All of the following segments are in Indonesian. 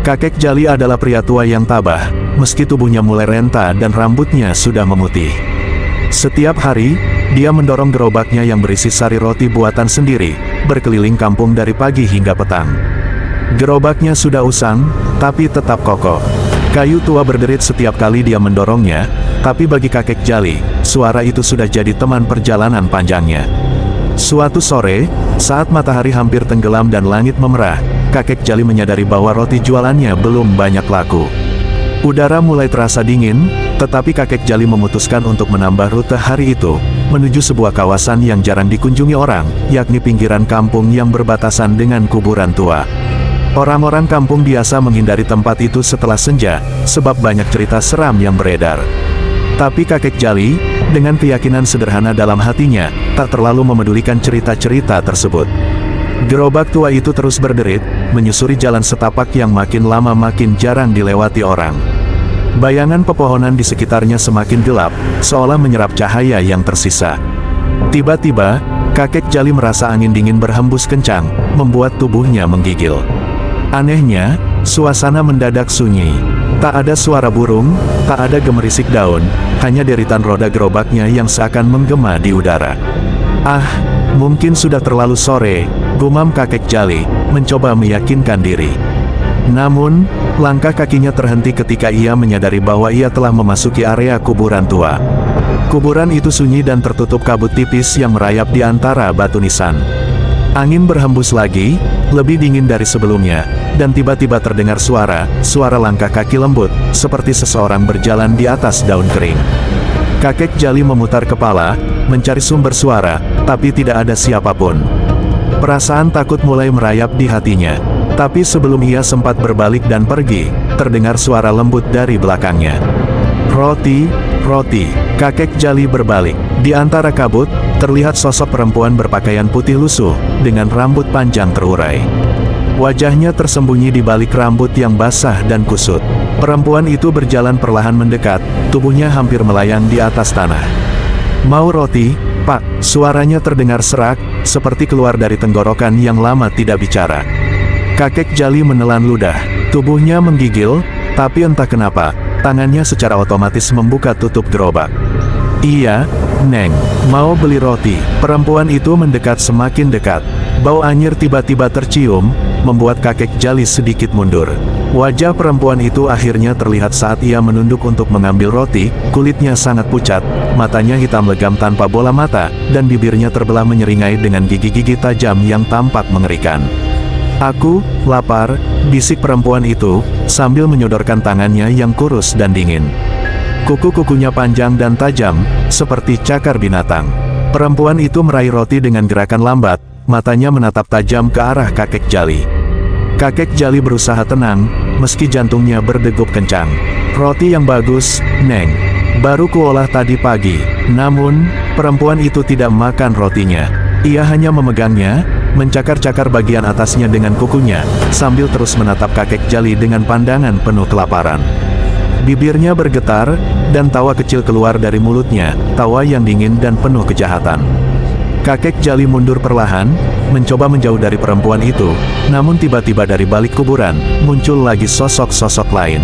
Kakek Jali adalah pria tua yang tabah, meski tubuhnya mulai renta dan rambutnya sudah memutih. Setiap hari, dia mendorong gerobaknya yang berisi sari roti buatan sendiri, berkeliling kampung dari pagi hingga petang. Gerobaknya sudah usang, tapi tetap kokoh. Kayu tua berderit setiap kali dia mendorongnya, tapi bagi kakek Jali, suara itu sudah jadi teman perjalanan panjangnya. Suatu sore, saat matahari hampir tenggelam dan langit memerah, kakek Jali menyadari bahwa roti jualannya belum banyak laku. Udara mulai terasa dingin, tetapi kakek Jali memutuskan untuk menambah rute hari itu, menuju sebuah kawasan yang jarang dikunjungi orang, yakni pinggiran kampung yang berbatasan dengan kuburan tua. Orang-orang kampung biasa menghindari tempat itu setelah senja, sebab banyak cerita seram yang beredar. Tapi kakek Jali, dengan keyakinan sederhana dalam hatinya, tak terlalu memedulikan cerita-cerita tersebut. Gerobak tua itu terus berderit, menyusuri jalan setapak yang makin lama makin jarang dilewati orang. Bayangan pepohonan di sekitarnya semakin gelap, seolah menyerap cahaya yang tersisa. Tiba-tiba, kakek Jali merasa angin dingin berhembus kencang, membuat tubuhnya menggigil. Anehnya, suasana mendadak sunyi. Tak ada suara burung, tak ada gemerisik daun, hanya deritan roda gerobaknya yang seakan menggema di udara. "Ah, mungkin sudah terlalu sore," gumam kakek Jali, mencoba meyakinkan diri. Namun, langkah kakinya terhenti ketika ia menyadari bahwa ia telah memasuki area kuburan tua. Kuburan itu sunyi dan tertutup kabut tipis yang merayap di antara batu nisan. Angin berhembus lagi, lebih dingin dari sebelumnya, dan tiba-tiba terdengar suara langkah kaki lembut, seperti seseorang berjalan di atas daun kering. Kakek Jali memutar kepala, mencari sumber suara, tapi tidak ada siapapun. Perasaan takut mulai merayap di hatinya. Tapi sebelum ia sempat berbalik dan pergi, terdengar suara lembut dari belakangnya. "Roti, roti." Kakek Jali berbalik. Di antara kabut, terlihat sosok perempuan berpakaian putih lusuh, dengan rambut panjang terurai. Wajahnya tersembunyi di balik rambut yang basah dan kusut. Perempuan itu berjalan perlahan mendekat, tubuhnya hampir melayang di atas tanah. "Mau roti, Pak?" Suaranya terdengar serak, seperti keluar dari tenggorokan yang lama tidak bicara. Kakek Jali menelan ludah, tubuhnya menggigil, tapi entah kenapa, tangannya secara otomatis membuka tutup gerobak. "Iya, Neng, mau beli roti." Perempuan itu mendekat semakin dekat. Bau anyir tiba-tiba tercium, membuat kakek Jali sedikit mundur. Wajah perempuan itu akhirnya terlihat saat ia menunduk untuk mengambil roti, kulitnya sangat pucat, matanya hitam legam tanpa bola mata, dan bibirnya terbelah menyeringai dengan gigi-gigi tajam yang tampak mengerikan. "Aku lapar," bisik perempuan itu, sambil menyodorkan tangannya yang kurus dan dingin. Kuku-kukunya panjang dan tajam, seperti cakar binatang. Perempuan itu meraih roti dengan gerakan lambat, matanya menatap tajam ke arah kakek Jali. Kakek Jali berusaha tenang, meski jantungnya berdegup kencang. "Roti yang bagus, Neng. Baru kuolah tadi pagi." Namun, perempuan itu tidak makan rotinya. Ia hanya memegangnya, mencakar-cakar bagian atasnya dengan kukunya, sambil terus menatap kakek Jali dengan pandangan penuh kelaparan. Bibirnya bergetar, dan tawa kecil keluar dari mulutnya, tawa yang dingin dan penuh kejahatan. Kakek Jali mundur perlahan, mencoba menjauh dari perempuan itu, namun tiba-tiba dari balik kuburan, muncul lagi sosok-sosok lain.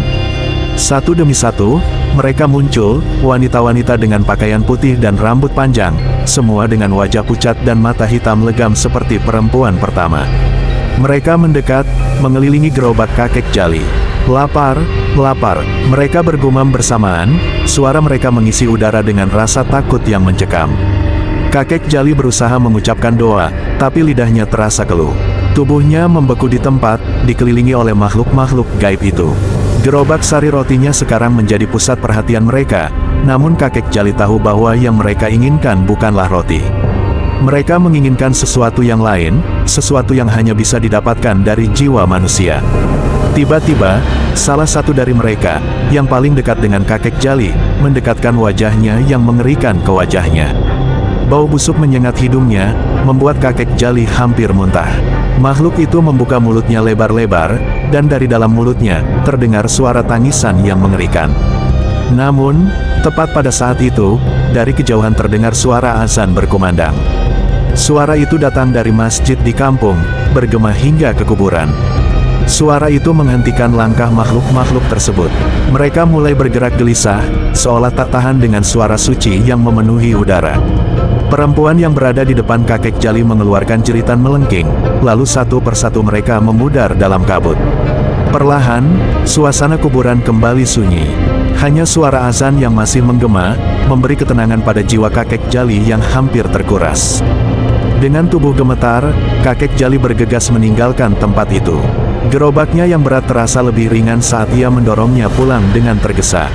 Satu demi satu, mereka muncul, wanita-wanita dengan pakaian putih dan rambut panjang, semua dengan wajah pucat dan mata hitam legam seperti perempuan pertama. Mereka mendekat, mengelilingi gerobak kakek Jali. "Lapar, lapar," mereka bergumam bersamaan, suara mereka mengisi udara dengan rasa takut yang mencekam. Kakek Jali berusaha mengucapkan doa, tapi lidahnya terasa keluh. Tubuhnya membeku di tempat, dikelilingi oleh makhluk-makhluk gaib itu. Gerobak sari rotinya sekarang menjadi pusat perhatian mereka, namun kakek Jali tahu bahwa yang mereka inginkan bukanlah roti. Mereka menginginkan sesuatu yang lain, sesuatu yang hanya bisa didapatkan dari jiwa manusia. Tiba-tiba, salah satu dari mereka, yang paling dekat dengan kakek Jali, mendekatkan wajahnya yang mengerikan ke wajahnya. Bau busuk menyengat hidungnya, membuat kakek Jali hampir muntah. Makhluk itu membuka mulutnya lebar-lebar, dan dari dalam mulutnya, terdengar suara tangisan yang mengerikan. Namun, tepat pada saat itu, dari kejauhan terdengar suara azan berkumandang. Suara itu datang dari masjid di kampung, bergema hingga ke kuburan. Suara itu menghentikan langkah makhluk-makhluk tersebut. Mereka mulai bergerak gelisah, seolah tak tahan dengan suara suci yang memenuhi udara. Perempuan yang berada di depan kakek jali mengeluarkan jeritan melengking, lalu satu persatu mereka memudar dalam kabut. Perlahan, suasana kuburan kembali sunyi. Hanya suara azan yang masih menggema, memberi ketenangan pada jiwa kakek jali yang hampir terkuras. Dengan tubuh gemetar, kakek jali bergegas meninggalkan tempat itu. Gerobaknya yang berat terasa lebih ringan saat ia mendorongnya pulang dengan tergesa.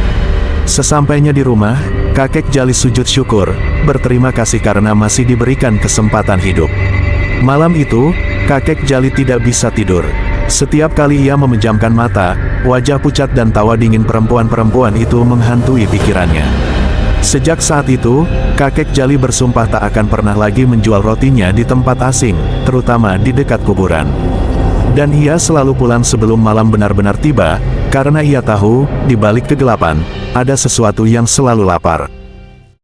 Sesampainya di rumah, kakek jali sujud syukur, berterima kasih karena masih diberikan kesempatan hidup. Malam itu, kakek jali tidak bisa tidur. Setiap kali ia memejamkan mata, wajah pucat dan tawa dingin perempuan-perempuan itu menghantui pikirannya. Sejak saat itu, kakek jali bersumpah tak akan pernah lagi menjual rotinya di tempat asing, terutama di dekat kuburan. Dan ia selalu pulang sebelum malam benar-benar tiba, karena ia tahu, di balik kegelapan, ada sesuatu yang selalu lapar.